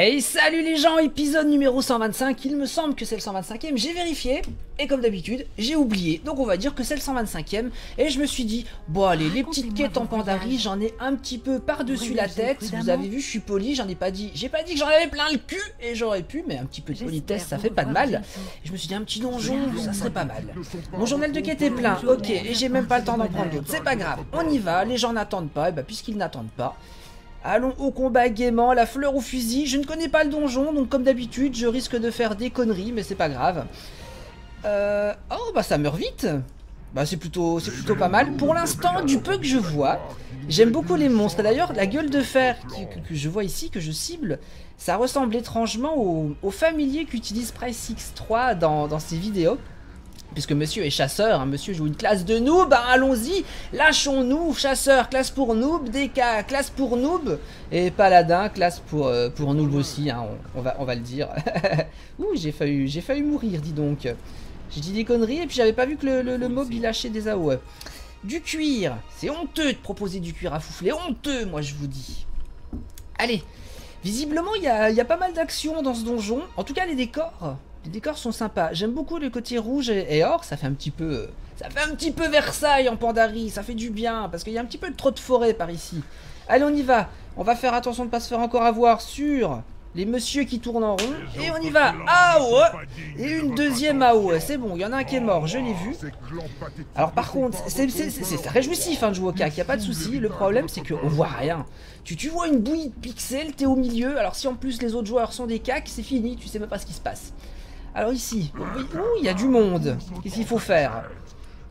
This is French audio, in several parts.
Hey, salut les gens, épisode numéro 125, il me semble que c'est le 125e, j'ai vérifié, et comme d'habitude, j'ai oublié, donc on va dire que c'est le 125e, et je me suis dit, bon allez, les petites quêtes en Pandarie, j'en ai un petit peu par-dessus la tête, vous avez vu, je suis poli, j'ai pas dit que j'en avais plein le cul, et j'aurais pu, mais un petit peu de politesse, ça fait pas de mal, et je me suis dit, un petit donjon, ça serait pas mal. Mon journal de quête est plein, ok, et j'ai même pas le temps d'en prendre d'autres, c'est pas grave, on y va, les gens n'attendent pas, et bah puisqu'ils n'attendent pas, allons au combat gaiement, la fleur au fusil. Je ne connais pas le donjon, donc comme d'habitude, je risque de faire des conneries, mais c'est pas grave. Oh, bah ça meurt vite. Bah c'est plutôt pas mal. Pour l'instant, du peu que je vois, j'aime beaucoup les monstres. D'ailleurs, la gueule de fer que je vois ici, que je cible, ça ressemble étrangement au familier qu'utilise Price X3 dans ses vidéos. Puisque monsieur est chasseur, hein, monsieur joue une classe de noob, bah allons-y, lâchons-nous, chasseur, classe pour noob, DK, classe pour noob, et paladin, classe pour noob aussi, hein, on va le dire. Ouh, j'ai failli mourir, dis donc. J'ai dit des conneries et puis j'avais pas vu que le mob il lâchait des AOE. Du cuir, c'est honteux de proposer du cuir à foufler, honteux, moi je vous dis. Allez, visiblement il y a pas mal d'actions dans ce donjon, en tout cas les décors. Les décors sont sympas. J'aime beaucoup le côté rouge et or. Ça fait un petit peu Versailles en Pandarie. Ça fait du bien parce qu'il y a un petit peu trop de forêt par ici. Allez, on y va. On va faire attention de ne pas se faire encore avoir sur les messieurs qui tournent en rond. Et on y va. AOE. Et une deuxième AOE. C'est bon, il y en a un qui est mort. Je l'ai vu. Alors par contre, c'est réjouissif hein, de jouer au CAC. Il n'y a pas de souci. Le problème, c'est qu'on voit rien. Tu vois une bouillie de pixels. T'es au milieu. Alors si en plus les autres joueurs sont des CAC, c'est fini. Tu sais même pas ce qui se passe. Alors ici, il y a du monde. Qu'est-ce qu'il faut faire?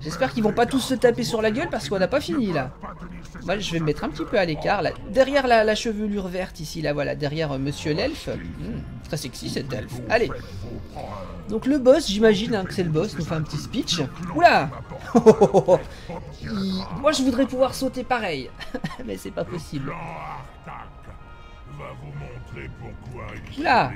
J'espère qu'ils vont pas tous se taper sur la gueule parce qu'on n'a pas fini là. Moi, je vais me mettre un petit peu à l'écart là. Derrière la chevelure verte ici, là voilà, derrière monsieur l'elfe. Très sexy cet elfe. Allez. Donc le boss, j'imagine hein, que c'est le boss, nous fait un petit speech. Oula. Moi je voudrais pouvoir sauter pareil. Mais c'est pas possible. Oula.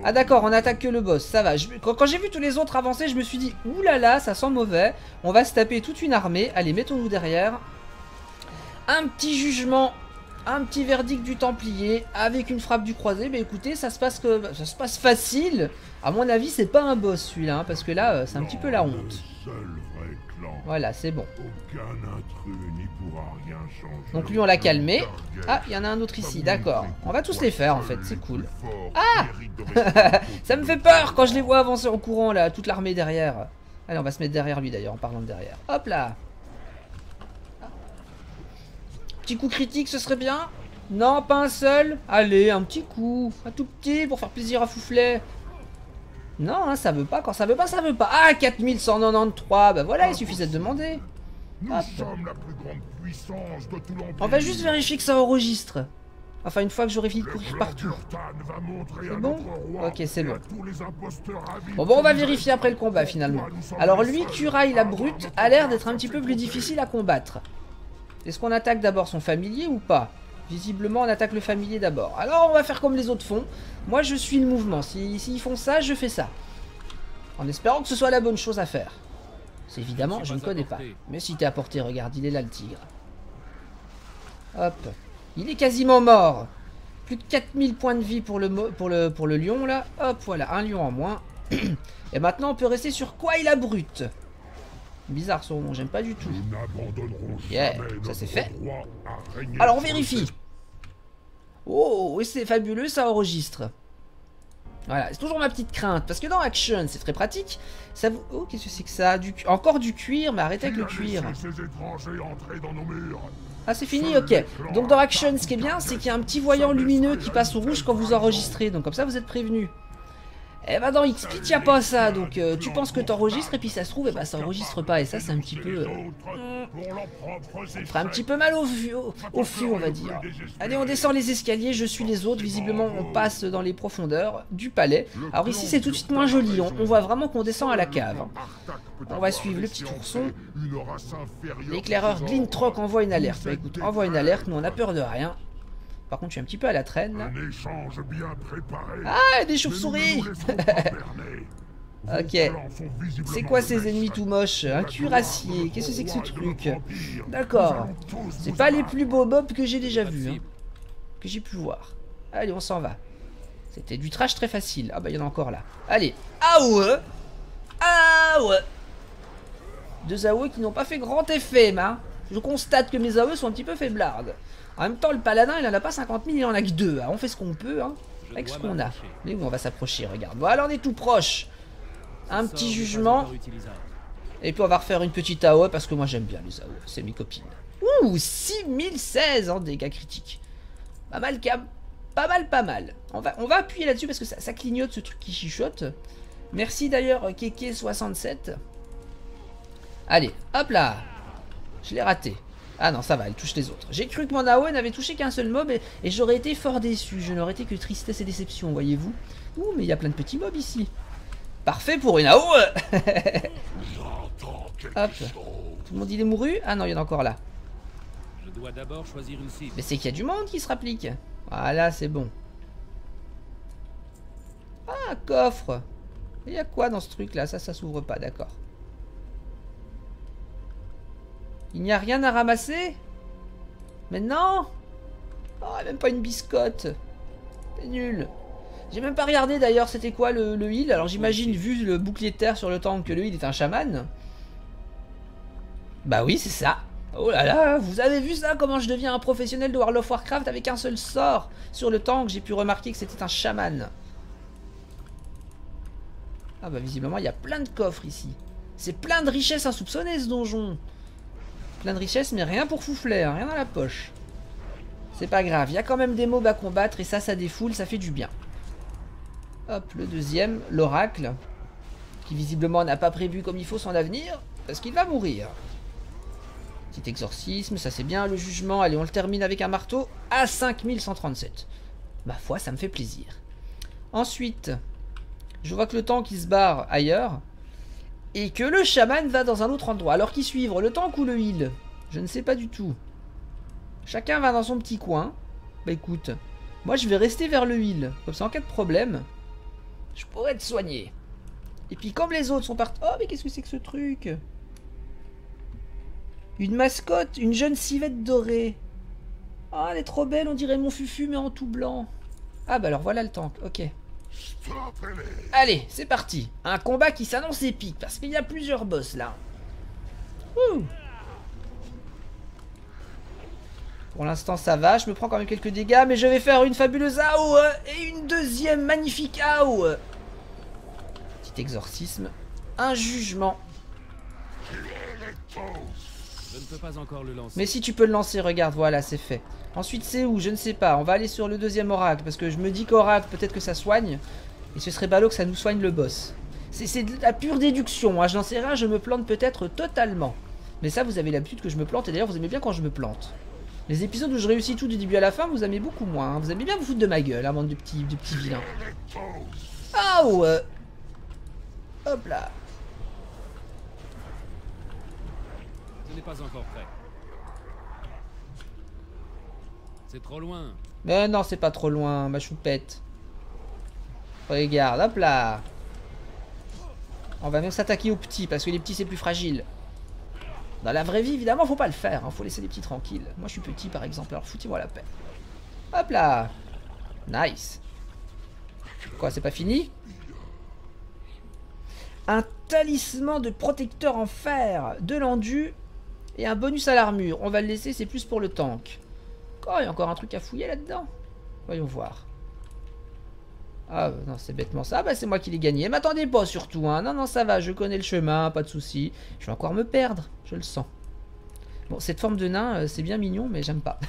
Ah d'accord, on attaque que le boss, ça va. Quand j'ai vu tous les autres avancer, je me suis dit, oulala, ça sent mauvais. On va se taper toute une armée. Allez, mettons-nous derrière. Un petit jugement, un petit verdict du Templier avec une frappe du croisé. Mais écoutez, ça se passe facile. À mon avis, c'est pas un boss celui-là, hein, parce que là, c'est un petit peu la honte. Voilà, c'est bon. Donc lui, on l'a calmé. Ah, il y en a un autre ici, d'accord. On va tous les faire, en fait, c'est cool. Ah. Ça me fait peur quand je les vois avancer en courant, là, toute l'armée derrière. Allez, on va se mettre derrière lui, d'ailleurs, en parlant de derrière. Hop là. Petit coup critique, ce serait bien. Non, pas un seul. Allez, un petit coup. Un tout petit, pour faire plaisir à Fouflet. Non, hein, ça veut pas. Quand ça veut pas, ça veut pas. Ah, 4193. Bah voilà, il suffisait de demander. Hop. On va juste vérifier que ça enregistre. Enfin, une fois que j'aurai fini de courir partout. C'est bon? Ok, c'est bon. Bon, on va vérifier après le combat, finalement. Alors lui, Curaille la brute, a l'air d'être un petit peu plus difficile à combattre. Est-ce qu'on attaque d'abord son familier ou pas? Visiblement, on attaque le familier d'abord. Alors, on va faire comme les autres font. Moi, je suis le mouvement. S'ils font ça, je fais ça. En espérant que ce soit la bonne chose à faire. C'est évidemment, je ne connais pas. Mais si t'es à portée, regarde, il est là le tigre. Hop. Il est quasiment mort. Plus de 4000 points de vie pour le lion, là. Hop, voilà, un lion en moins. Et maintenant, on peut rester sur quoi il a brute. Bizarre son nom, j'aime pas du tout. Yeah, ça c'est fait. Alors on vérifie. Oh, et c'est fabuleux, ça enregistre. Voilà, c'est toujours ma petite crainte. Parce que dans Action, c'est très pratique. Ça vous... Oh, qu'est-ce que c'est que ça? Encore du cuir, mais arrêtez avec le cuir. Ah, c'est fini, ok. Donc dans Action, ce qui est bien, c'est qu'il y a un petit voyant lumineux qui passe au rouge quand vous enregistrez. Donc comme ça, vous êtes prévenus. Eh bah dans XSplit, il n'y a pas ça, donc tu penses que t'enregistres et puis ça se trouve, eh bah ça enregistre pas, et ça c'est un petit peu... ça me ferait un petit peu mal au fût, on va dire. Allez, on descend les escaliers, je suis les autres, visiblement on passe dans les profondeurs du palais. Alors ici c'est tout de suite moins joli, on voit vraiment qu'on descend à la cave. On va suivre le petit ourson. L'éclaireur Glintrock envoie une alerte. Bah écoute, envoie une alerte, nous on a peur de rien. Par contre, je suis un petit peu à la traîne, là. Ah, des chauves-souris. Ok. C'est quoi ces ennemis tout moches? Un cuirassier. Qu'est-ce que c'est que ce truc? D'accord. C'est pas les plus beaux mobs que j'ai déjà vus, hein, que j'ai pu voir. Allez, on s'en va. C'était du trash très facile. Ah bah il y en a encore là. Allez. Ah ouais. Ah ouais. Deux AOE qui n'ont pas fait grand effet, hein. Je constate que mes AOE sont un petit peu faiblardes. En même temps, le paladin, il en a pas 50 000, il en a que 2. On fait ce qu'on peut, hein, avec ce qu'on a. Mais où on va s'approcher, regarde. Voilà, on est tout proche. Un petit jugement. Et puis on va refaire une petite AOE parce que moi j'aime bien les AOE. C'est mes copines. Ouh, 6016 en dégâts critiques. Pas mal, Cam. Pas mal, pas mal. On va appuyer là-dessus parce que ça clignote ce truc qui chichote. Merci d'ailleurs Keke67. Allez, hop là. Je l'ai raté. Ah non, ça va, elle touche les autres. J'ai cru que mon AOE n'avait touché qu'un seul mob et j'aurais été fort déçu. Je n'aurais été que tristesse et déception, voyez-vous. Ouh, mais il y a plein de petits mobs ici. Parfait pour une AOE. Hop. Tout le monde il est mouru? Ah non, il y en a encore là. Je dois d'abord choisir une cible. Mais c'est qu'il y a du monde qui se rapplique. Voilà, c'est bon. Ah, un coffre. Il y a quoi dans ce truc là? Ça s'ouvre pas, d'accord. Il n'y a rien à ramasser? Mais non. Oh, même pas une biscotte. C'est nul. J'ai même pas regardé d'ailleurs c'était quoi le heal. Alors j'imagine vu le bouclier de terre sur le tank que le heal est un chaman. Bah oui c'est ça. Oh là là, vous avez vu ça? Comment je deviens un professionnel de World of Warcraft avec un seul sort sur le tank. J'ai pu remarquer que c'était un chaman. Ah bah visiblement il y a plein de coffres ici. C'est plein de richesses insoupçonnées ce donjon. Plein de richesses mais rien pour foufler, hein, rien dans la poche. C'est pas grave, il y a quand même des mobs à combattre et ça défoule, ça fait du bien. Hop, le deuxième, l'oracle, qui visiblement n'a pas prévu comme il faut son avenir, parce qu'il va mourir. Petit exorcisme, ça c'est bien, le jugement, allez on le termine avec un marteau à 5137. Ma foi, ça me fait plaisir. Ensuite, je vois que le tank il se barre ailleurs, et que le chaman va dans un autre endroit. Alors qui suivre, le tank ou le heal? Je ne sais pas du tout. Chacun va dans son petit coin. Bah écoute, moi je vais rester vers le heal, comme ça en cas de problème, je pourrais te soigner. Et puis comme les autres sont partis... Oh mais qu'est-ce que c'est que ce truc? Une mascotte, une jeune civette dorée. Ah, elle est trop belle, on dirait mon fufu mais en tout blanc. Ah bah alors voilà le tank, ok. Allez, c'est parti. Un combat qui s'annonce épique parce qu'il y a plusieurs boss là. Ouh. Pour l'instant ça va, je me prends quand même quelques dégâts, mais je vais faire une fabuleuse AOE et une deuxième magnifique AOE. Petit exorcisme, un jugement. Je ne peux pas encore le lancer. Mais si tu peux le lancer, regarde, voilà, c'est fait. Ensuite c'est où? Je ne sais pas, on va aller sur le deuxième oracle, parce que je me dis qu'oracle, peut-être que ça soigne, et ce serait ballot que ça nous soigne le boss. C'est de la pure déduction, hein. Je n'en sais rien, je me plante peut-être totalement. Mais ça, vous avez l'habitude que je me plante, et d'ailleurs vous aimez bien quand je me plante. Les épisodes où je réussis tout du début à la fin, vous aimez beaucoup moins. Hein. Vous aimez bien vous foutre de ma gueule, hein, bande de petits vilains. Ah ouais. Hop là. Ce n'est pas encore prêt. C'est trop loin. Mais non, c'est pas trop loin, ma choupette. Regarde, hop là. On va même s'attaquer aux petits, parce que les petits c'est plus fragile. Dans la vraie vie, évidemment, faut pas le faire. Hein. Faut laisser les petits tranquilles. Moi, je suis petit, par exemple. Alors, foutez-moi la paix. Hop là. Nice. Quoi, c'est pas fini? Un talisman de protecteur en fer, de l'enduit et un bonus à l'armure. On va le laisser, c'est plus pour le tank. Oh, il y a encore un truc à fouiller là-dedans. Voyons voir. Ah non, c'est bêtement ça. Ah bah c'est moi qui l'ai gagné. M'attendez pas surtout, hein. Non, non, ça va, je connais le chemin, pas de souci. Je vais encore me perdre, je le sens. Bon, cette forme de nain, c'est bien mignon, mais j'aime pas.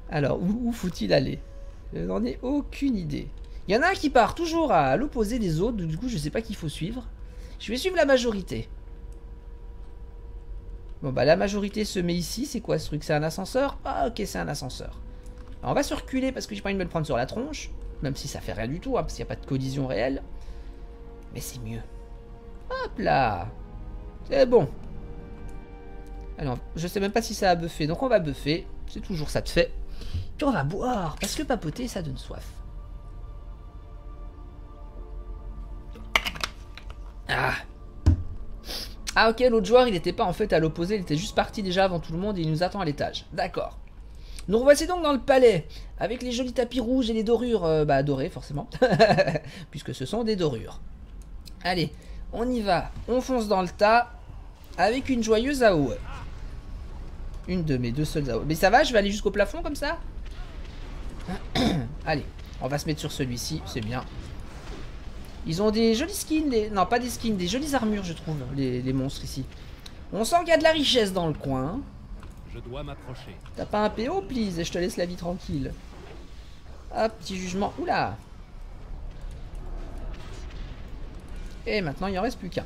Alors, où faut-il aller? Je n'en ai aucune idée. Il y en a un qui part toujours à l'opposé des autres, du coup je sais pas qu'il faut suivre. Je vais suivre la majorité. Bon bah la majorité se met ici, c'est quoi ce truc? C'est un ascenseur? Ah ok, c'est un ascenseur. Alors, on va se reculer parce que j'ai pas envie de me le prendre sur la tronche. Même si ça fait rien du tout, hein, parce qu'il n'y a pas de collision réelle. Mais c'est mieux. Hop là. C'est bon. Alors, je sais même pas si ça a buffé, donc on va buffer. C'est toujours ça de fait. Puis on va boire, parce que papoter, ça donne soif. Ah. Ah ok, l'autre joueur, il n'était pas en fait à l'opposé, il était juste parti déjà avant tout le monde et il nous attend à l'étage. D'accord. Nous revoici donc dans le palais, avec les jolis tapis rouges et les dorures, dorées forcément, puisque ce sont des dorures. Allez, on y va, on fonce dans le tas, avec une joyeuse AOE. Une de mes 2 seules AOE. Mais ça va, je vais aller jusqu'au plafond comme ça. Allez, on va se mettre sur celui-ci, c'est bien. Ils ont des jolis skins, non pas des skins, des jolies armures je trouve, les monstres ici. On sent qu'il y a de la richesse dans le coin. Je dois m'approcher. T'as pas un PO, please, et je te laisse la vie tranquille. Hop, petit jugement. Oula. Et maintenant, il en reste plus qu'un.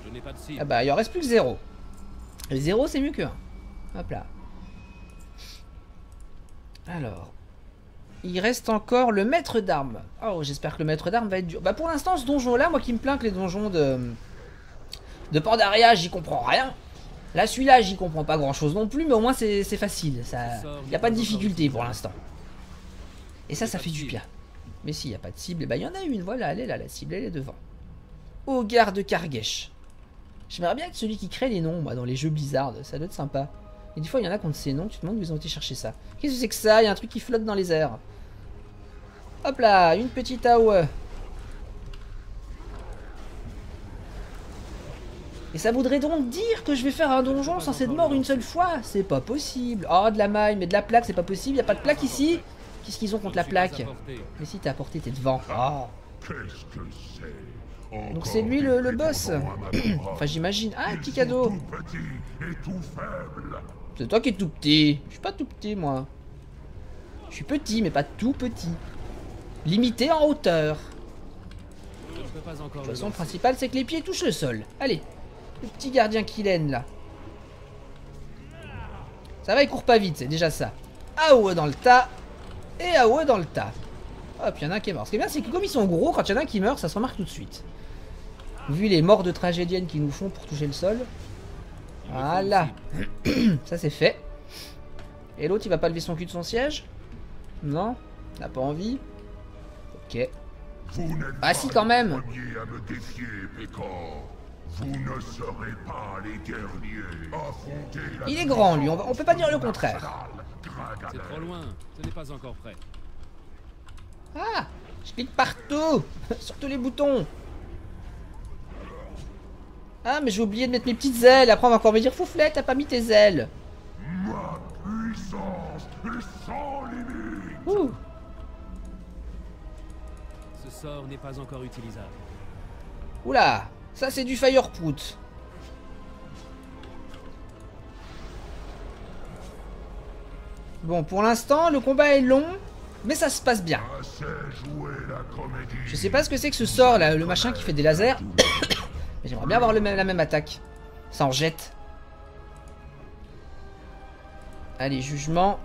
Je n'ai pas de cible. Ah bah, il en reste plus que 0. Et 0, c'est mieux que 1. Hop là. Alors. Il reste encore le maître d'armes. Oh, j'espère que le maître d'armes va être dur. Bah, pour l'instant, ce donjon-là, moi qui me plains que les donjons de Pandaria, j'y comprends rien. Là, celui-là, j'y comprends pas grand-chose non plus, mais au moins, c'est facile. Il n'y a pas de difficulté pour l'instant. Et ça fait du bien. Mais s'il n'y a pas de cible, bah, il y en a une. Voilà, elle est là, la cible, elle est devant. Au garde Kargesh. J'aimerais bien être celui qui crée les noms, moi, dans les jeux Blizzard. Ça doit être sympa. Et des fois, il y en a qui ont ces noms, tu te demandes où ils ont été chercher ça. Qu'est-ce que c'est que ça? Il y a un truc qui flotte dans les airs. Hop là, une petite AOE. Et ça voudrait donc dire que je vais faire un donjon sans être mort une seule fois? C'est pas possible. Oh, de la maille, mais de la plaque, c'est pas possible. Y a pas de plaque ici? Qu'est-ce qu'ils ont contre la plaque? Mais si t'es à portée, t'es devant. Oh. Donc c'est lui le boss. Enfin, j'imagine. Ah, un petit cadeau. C'est toi qui es tout petit. Je suis pas tout petit, moi. Je suis petit, mais pas tout petit. Limité en hauteur. Je ne peux pas encore De toute façon, le principal, c'est que les pieds touchent le sol. Allez. Le petit gardien Kylen, là. Ça va, il court pas vite, c'est déjà ça. AOE dans le tas. Et AOE dans le tas. Hop, il y en a un qui est mort. Ce qui est bien, c'est que comme ils sont gros, quand il y en a un qui meurt, ça se remarque tout de suite. Vu les morts de tragédiennes qu'ils nous font pour toucher le sol. Voilà. Ça, c'est fait. Et l'autre, il va pas lever son cul de son siège? Non? N'a pas envie? Ok. Ah si, quand même. Vous ne serez pas les guerriers. Il est grand, lui. On peut pas dire le contraire. C'est trop loin. Ce n'est pas encore prêt. Ah, je clique partout. Sur tous les boutons. Ah, mais j'ai oublié de mettre mes petites ailes. Après, on va encore me dire, Fouflette, t'as pas mis tes ailes. Ma puissance est sans limite. Ouh. Ce sort n'est pas encore utilisable. Oula, ça c'est du fireproof. Bon, pour l'instant, le combat est long, mais ça se passe bien. Je sais pas ce que c'est que ce sort là, le machin qui fait des lasers. Mais j'aimerais bien avoir la même attaque. Ça en jette. Allez, jugement.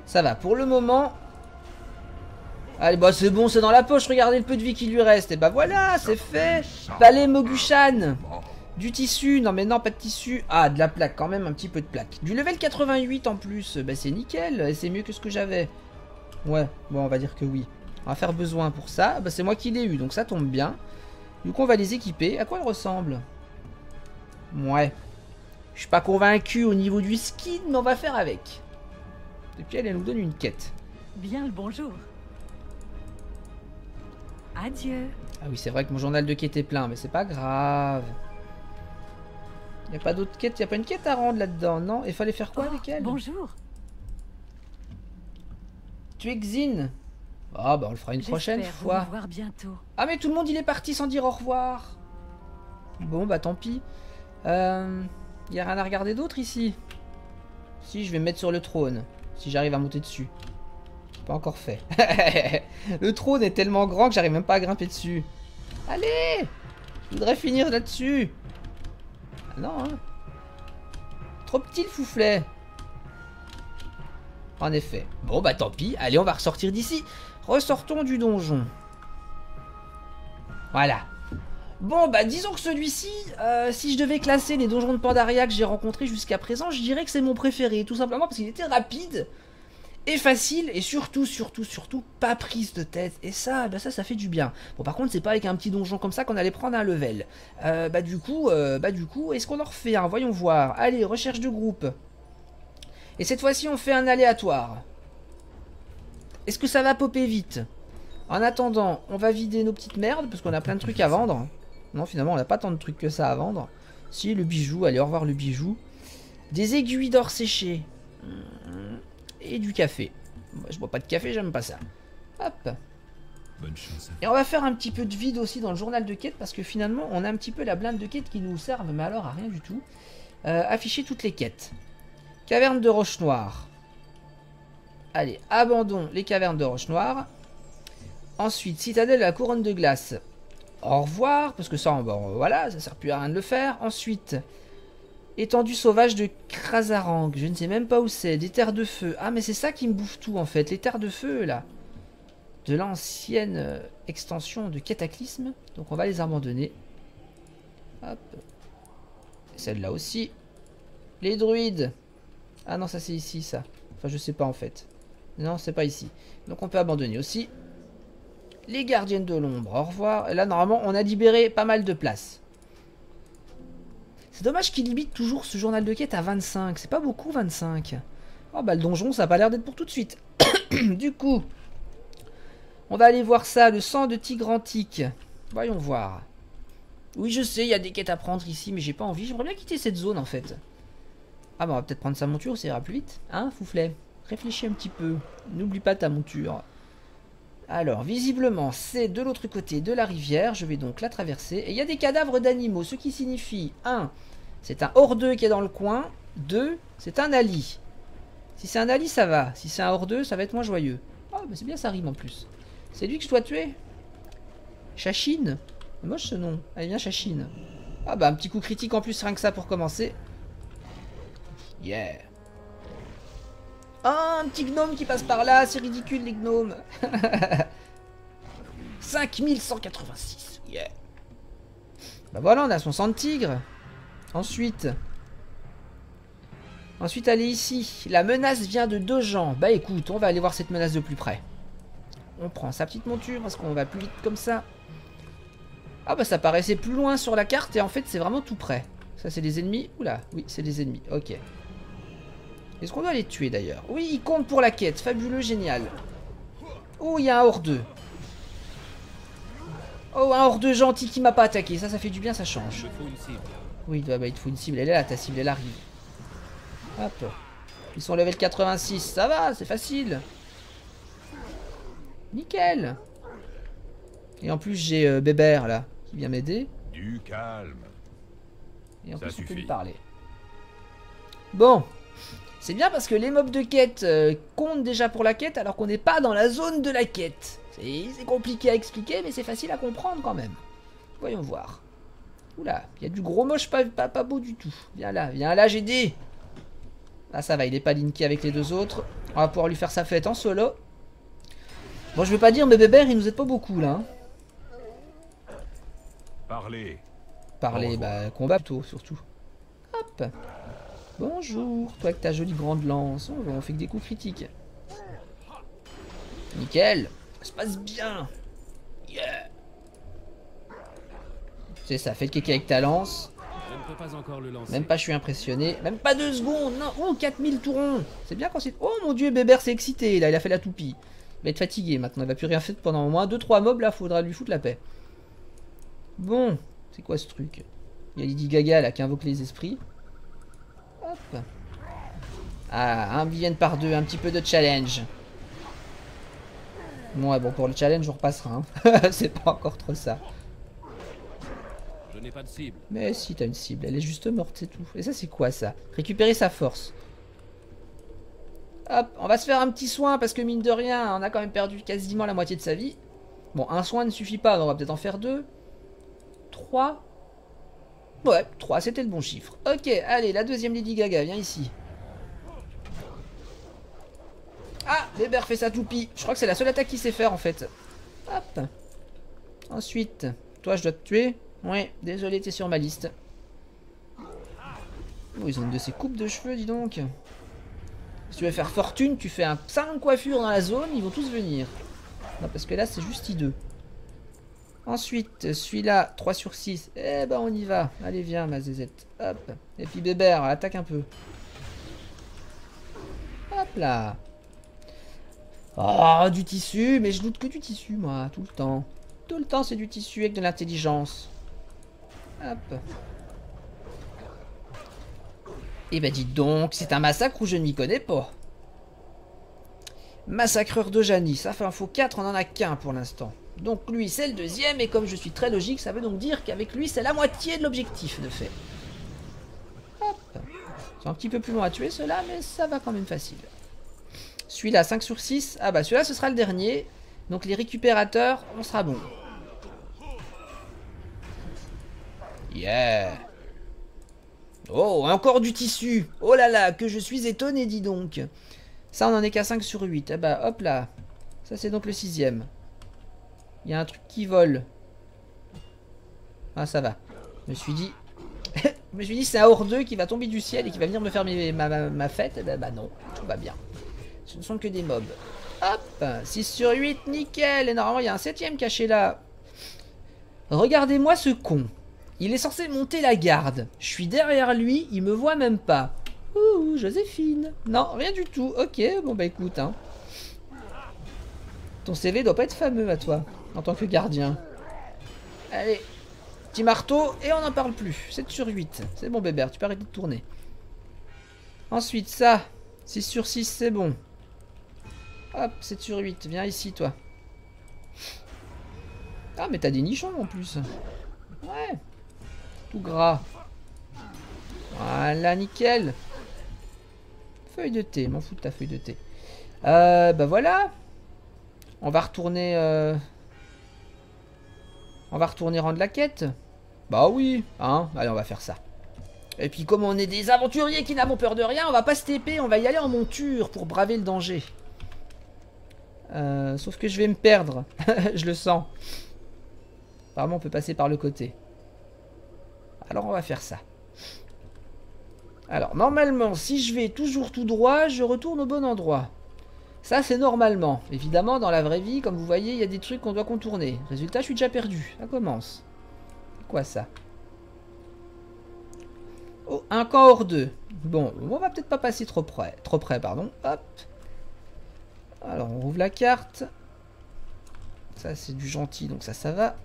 Ça va, pour le moment. Allez, bah c'est bon, c'est dans la poche, regardez le peu de vie qui lui reste. Et bah voilà, c'est fait. Palais Mogushan. Du tissu, non mais non, pas de tissu. Ah, de la plaque, quand même, un petit peu de plaque. Du level 88 en plus, bah c'est nickel, et c'est mieux que ce que j'avais. Ouais, bon, on va dire que oui. On va faire besoin pour ça, bah c'est moi qui l'ai eu, donc ça tombe bien. Du coup, on va les équiper. À quoi elles ressemblent? Ouais. Je suis pas convaincu au niveau du skin, mais on va faire avec. Et puis elle nous donne une quête. Bien le bonjour. Adieu. Ah oui, c'est vrai que mon journal de quête est plein, mais c'est pas grave. Y a pas d'autre quête, y a pas une quête à rendre là-dedans, non? Il fallait faire quoi avec elle? Bonjour. Tu es Xin. Ah bah on le fera une prochaine fois. Vous revoir bientôt. Ah mais tout le monde il est parti sans dire au revoir. Bon bah tant pis. Y a rien à regarder d'autre ici? Si, je vais me mettre sur le trône. Si j'arrive à monter dessus. Pas encore fait. Le trône est tellement grand que j'arrive même pas à grimper dessus. Allez! Je voudrais finir là-dessus. Ah non, hein. Trop petit le fouflet. En effet. Bon bah tant pis. Allez, on va ressortir d'ici. Ressortons du donjon. Voilà. Bon bah disons que celui-ci, si je devais classer les donjons de Pandaria que j'ai rencontrés jusqu'à présent, je dirais que c'est mon préféré. Tout simplement parce qu'il était rapide. et facile, et surtout, pas prise de tête. Et ça, bah ça fait du bien. Bon, par contre, c'est pas avec un petit donjon comme ça qu'on allait prendre un level. Du coup, est-ce qu'on en refait un? Voyons voir. Allez, recherche de groupe. Et cette fois-ci, on fait un aléatoire. Est-ce que ça va popper vite? En attendant, on va vider nos petites merdes, parce qu'on a plein de trucs à vendre. Non, finalement, on n'a pas tant de trucs que ça à vendre. Si, le bijou, allez, au revoir le bijou. Des aiguilles d'or séchées. Et du café. Moi, je bois pas de café, j'aime pas ça. Hop. Bonne chance. Et on va faire un petit peu de vide aussi dans le journal de quête, parce que finalement, on a un petit peu la blinde de quête qui nous servent, mais alors à rien du tout. Afficher toutes les quêtes. Caverne de Roche Noire. Allez, abandon les cavernes de Roche Noire. Ensuite, citadelle de la couronne de glace. Au revoir, parce que ça, bon, voilà, ça sert plus à rien de le faire. Ensuite, étendue sauvage de Krasarang. Je ne sais même pas où c'est. Des terres de feu. Ah, mais c'est ça qui me bouffe tout, en fait. Les terres de feu, là. De l'ancienne extension de Cataclysme. Donc, on va les abandonner. Hop. Celle-là aussi. Les druides. Ah non, ça, c'est ici, ça. Enfin, je sais pas, en fait. Non, c'est pas ici. Donc, on peut abandonner aussi. Les gardiennes de l'ombre. Au revoir. Et là, normalement, on a libéré pas mal de place. C'est dommage qu'il limite toujours ce journal de quête à 25. C'est pas beaucoup 25. Oh bah le donjon ça a pas l'air d'être pour tout de suite. Du coup, on va aller voir ça, le sang de tigre antique. Voyons voir. Oui je sais, il y a des quêtes à prendre ici, mais j'ai pas envie. J'aimerais bien quitter cette zone en fait. Ah bah on va peut-être prendre sa monture, ça ira plus vite. Hein Fouflet? Réfléchis un petit peu. N'oublie pas ta monture. Alors, visiblement, c'est de l'autre côté de la rivière. Je vais donc la traverser. Et il y a des cadavres d'animaux, ce qui signifie 1. C'est un hors-deux qui est dans le coin. 2. C'est un ali. Si c'est un ali, ça va. Si c'est un hors-deux, ça va être moins joyeux. Oh, mais c'est bien, ça rime en plus. C'est lui que je dois tuer. Chachine. Moche ce nom. Allez, viens, Chachine. Ah bah, un petit coup critique en plus, rien que ça pour commencer. Yeah. Oh, un petit gnome qui passe par là, c'est ridicule les gnomes. 5186, yeah. Bah voilà, on a son sang de tigre. Ensuite, allez ici. La menace vient de 2 gens. Bah écoute, on va aller voir cette menace de plus près. On prend sa petite monture parce qu'on va plus vite comme ça. Ah bah ça paraissait plus loin sur la carte et en fait c'est vraiment tout près. Ça c'est des ennemis. Oula, oui c'est des ennemis, ok. Est-ce qu'on doit les tuer d'ailleurs? Oui, ils comptent pour la quête. Fabuleux, génial. Oh, il y a un hors-deux. Oh, un hors-deux gentil qui m'a pas attaqué. Ça fait du bien, ça change. Il me faut une cible. Oui, bah, il te faut une cible. Elle est là, ta cible, elle arrive. Hop. Ils sont level 86. Ça va, c'est facile. Nickel. Et en plus, j'ai Bébert, là, qui vient m'aider. Du calme. Et en Ça plus, on peut lui suffit. parler. Bon. C'est bien parce que les mobs de quête comptent déjà pour la quête alors qu'on n'est pas dans la zone de la quête. C'est compliqué à expliquer mais c'est facile à comprendre quand même. Voyons voir. Oula, il y a du gros moche pas beau du tout. Viens là GD. Ah ça va, il est pas linké avec les 2 autres. On va pouvoir lui faire sa fête en solo. Bon je veux pas dire mais Bébert il nous aide pas beaucoup là. Hein. Parlez. Parler, bah combat plutôt surtout. Hop. Bonjour, toi avec ta jolie grande lance. On fait que des coups critiques. Nickel. Ça se passe bien. Yeah. C'est ça, fais le kéké avec ta lance. Je ne peux pas encore le lancer. Même pas, je suis impressionné. Même pas 2 secondes. Non. Oh, 4000 tourons. C'est bien quand c'est... Oh mon dieu, Bébert s'est excité. Là, il a fait la toupie. Il va être fatigué maintenant. Il va plus rien faire pendant au moins 2-3 mobs. Là, faudra lui foutre la paix. Bon. C'est quoi ce truc? Il y a Lady Gaga là qui invoque les esprits. Hop. Ah, un viennent par 2, un petit peu de challenge. Bon, ouais, bon, pour le challenge, on repassera. Hein. C'est pas encore trop ça. Je n'ai pas de cible. Mais si, t'as une cible. Elle est juste morte, c'est tout. Et ça, c'est quoi, ça? Récupérer sa force. Hop, on va se faire un petit soin, parce que mine de rien, on a quand même perdu quasiment la moitié de sa vie. Bon, un soin ne suffit pas, donc on va peut-être en faire 2. 3. Ouais, 3, c'était le bon chiffre. Ok, allez, la deuxième Lady Gaga, viens ici. Ah, Bébert fait sa toupie. Je crois que c'est la seule attaque qu'il sait faire, en fait. Hop. Ensuite, toi, je dois te tuer. Ouais, désolé, t'es sur ma liste. Oh, ils ont une de ces coupes de cheveux, dis donc. Si tu veux faire fortune, tu fais un salon de coiffure dans la zone, ils vont tous venir. Non, parce que là, c'est juste hideux. Ensuite, celui-là, 3 sur 6. Eh ben, on y va. Allez, viens, ma zézette. Hop. Et puis, Bébert, attaque un peu. Hop là. Oh, du tissu. Mais je doute que du tissu, moi, tout le temps. Tout le temps, c'est du tissu avec de l'intelligence. Hop. Eh ben, dites donc, c'est un massacre où je ne m'y connais pas. Massacreur de Jani. Ça fait un faux 4, on en a qu'un pour l'instant. Donc lui c'est le deuxième et comme je suis très logique ça veut donc dire qu'avec lui c'est la moitié de l'objectif de fait. Hop. C'est un petit peu plus long à tuer ceux-là mais ça va quand même facile. Celui-là 5 sur 6. Ah bah celui-là ce sera le dernier. Donc les récupérateurs on sera bon. Yeah. Oh encore du tissu. Oh là là que je suis étonné dis donc. Ça on en est qu'à 5 sur 8. Ah bah hop là. Ça c'est donc le 6ème. Il y a un truc qui vole. Ah, ça va. Je me suis dit... je me suis dit, c'est un hors 2 qui va tomber du ciel et qui va venir me faire ma fête. Eh ben, bah non, tout va bien. Ce ne sont que des mobs. Hop, 6 sur 8, nickel. Et normalement, il y a un 7ème caché là. Regardez-moi ce con. Il est censé monter la garde. Je suis derrière lui, il me voit même pas. Ouh, Joséphine. Non, rien du tout. Ok, bon bah écoute, hein. Ton CV doit pas être fameux à toi, en tant que gardien. Allez, petit marteau, et on n'en parle plus. 7 sur 8. C'est bon, Bébert, tu peux arrêter de tourner. Ensuite, ça. 6 sur 6, c'est bon. Hop, 7 sur 8. Viens ici, toi. Ah, mais t'as des nichons, en plus. Ouais. Tout gras. Voilà, nickel. Feuille de thé. M'en fous de ta feuille de thé. Bah voilà. On va retourner... On va retourner rendre la quête. Bah oui, hein. Allez, on va faire ça. Et puis comme on est des aventuriers qui n'avons peur de rien, on va pas se TP, on va y aller en monture pour braver le danger. Sauf que je vais me perdre. Je le sens. Apparemment, on peut passer par le côté. Alors, on va faire ça. Alors, normalement, si je vais toujours tout droit, je retourne au bon endroit. Ça, c'est normalement. Évidemment, dans la vraie vie, comme vous voyez, il y a des trucs qu'on doit contourner. Résultat, je suis déjà perdu. Ça commence. C'est quoi ça? Oh, un camp hors 2. Bon, on va peut-être pas passer trop près. Trop près, pardon. Hop. Alors, on rouvre la carte. Ça, c'est du gentil, donc ça va.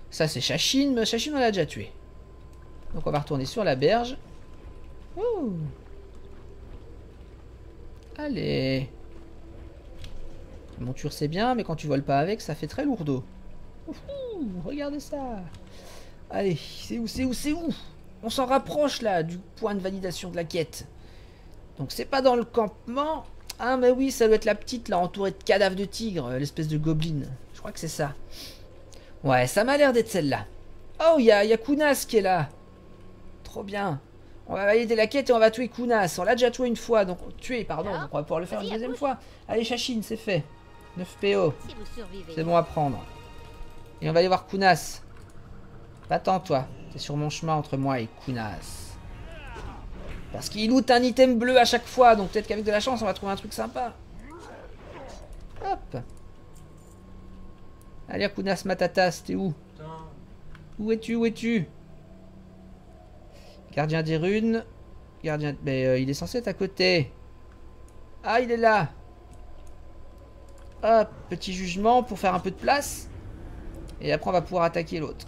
Ça, c'est Chachine. Mais Chachine, on l'a déjà tué. Donc, on va retourner sur la berge. Ouh. Allez. Monture c'est bien, mais quand tu voles pas avec, ça fait très lourdeau. Ouh, regardez ça. Allez, c'est où? On s'en rapproche là du point de validation de la quête. Donc c'est pas dans le campement. Ah mais oui, ça doit être la petite là, entourée de cadavres de tigres, l'espèce de gobelin. Je crois que c'est ça. Ouais, ça m'a l'air d'être celle-là. Oh, il y a Kunas qui est là. Trop bien. On va valider la quête et on va tuer Kunas. On l'a déjà tué une fois, donc pardon, donc on va pouvoir le faire une deuxième fois. Allez, Chachine, c'est fait. 9 PO. C'est bon à prendre. Et on va aller voir Kunas. Va-t'en, toi. T'es sur mon chemin entre moi et Kunas. Parce qu'il loot un item bleu à chaque fois, donc peut-être qu'avec de la chance, on va trouver un truc sympa. Hop. Allez, Kunas Matatas, t'es où? Où es-tu? Gardien des runes. Gardien... Mais il est censé être à côté. Ah, il est là. Hop, petit jugement pour faire un peu de place. Et après, on va pouvoir attaquer l'autre.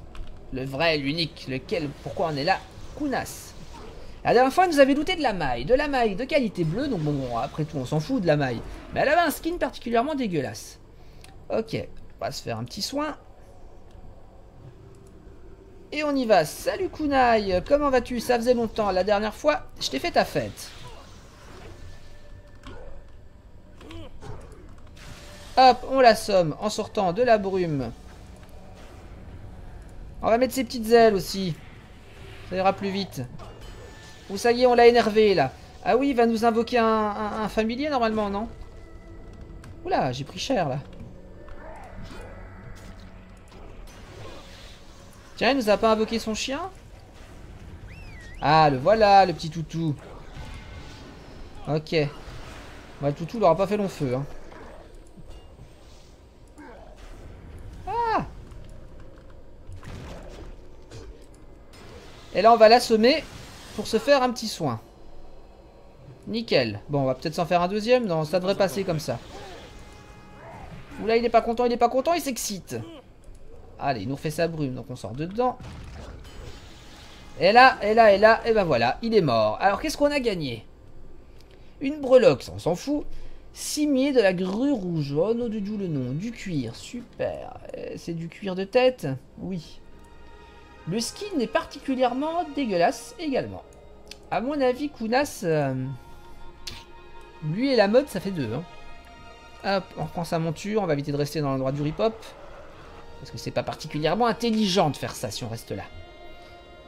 Le vrai, l'unique, lequel... Pourquoi on est là? Kunas. La dernière fois, elle nous avait looté de la maille. De la maille de qualité bleue. Donc bon, après tout, on s'en fout de la maille. Mais elle avait un skin particulièrement dégueulasse. Ok, on va se faire un petit soin. Et on y va. Salut Kunai, comment vas-tu? Ça faisait longtemps. La dernière fois, je t'ai fait ta fête. Hop, on l'assomme en sortant de la brume. On va mettre ses petites ailes aussi. Ça ira plus vite. Ou ça y est, on l'a énervé là. Ah oui, il va nous invoquer un familier normalement, non? Oula, j'ai pris cher là. Tiens, il nous a pas invoqué son chien? Ah, le voilà, le petit toutou. Ok. Ouais, Toutou l'aura pas fait long feu. Hein. Ah! Et là, on va l'assommer pour se faire un petit soin. Nickel. Bon, on va peut-être s'en faire un deuxième. Non, ça devrait passer comme ça. Oula, il est pas content, il s'excite. Allez, il nous refait sa brume, donc on sort dedans. Et là, et ben voilà, il est mort. Alors, qu'est-ce qu'on a gagné? Une breloque, ça on s'en fout. Cimier de la grue rouge. Oh non, d'où le nom? Du cuir, super. C'est du cuir de tête? Oui. Le skin est particulièrement dégueulasse également. À mon avis, Kunas, lui et la mode, ça fait deux. Hein. Hop, on prend sa monture, on va éviter de rester dans l'endroit du rip-hop. Parce que c'est pas particulièrement intelligent de faire ça si on reste là.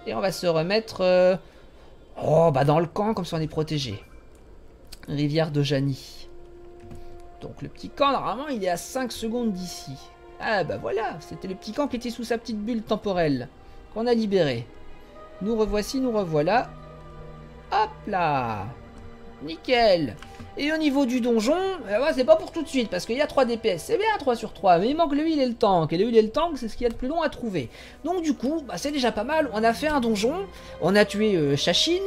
Et on va se remettre dans le camp, comme ça on est protégé. Rivière de Jani. Donc le petit camp, normalement, il est à 5 secondes d'ici. Ah bah voilà, c'était le petit camp qui était sous sa petite bulle temporelle. Qu'on a libéré. Nous revoici, nous revoilà. Hop là. Nickel. Et au niveau du donjon, c'est pas pour tout de suite, parce qu'il y a 3 DPS. C'est bien 3 sur 3, mais il manque le heal et le tank. Et le heal et le tank, c'est ce qu'il y a de plus long à trouver. Donc du coup, c'est déjà pas mal. On a fait un donjon, on a tué Chachine,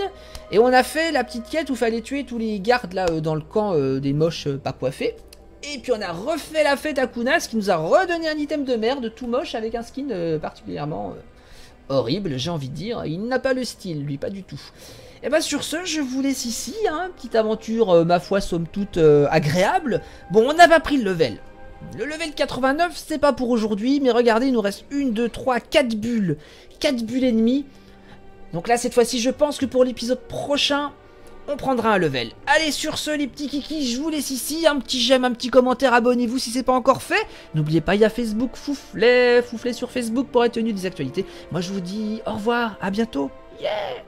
et on a fait la petite quête où il fallait tuer tous les gardes là dans le camp des moches pas coiffés. Et puis on a refait la fête à Kunas, qui nous a redonné un item de merde tout moche avec un skin particulièrement horrible, j'ai envie de dire. Il n'a pas le style, lui, pas du tout. Et bah sur ce, je vous laisse ici, hein, petite aventure, ma foi, somme toute agréable. Bon, on n'a pas pris le level. Le level 89, c'est pas pour aujourd'hui, mais regardez, il nous reste 1, 2, 3, 4 bulles. 4 bulles et demie. Donc là, cette fois-ci, je pense que pour l'épisode prochain, on prendra un level. Allez, sur ce, les petits kikis, je vous laisse ici. Un petit j'aime, un petit commentaire, abonnez-vous si c'est pas encore fait. N'oubliez pas, il y a Facebook, Fouflet sur Facebook pour être tenu des actualités. Moi, je vous dis au revoir, à bientôt. Yeah!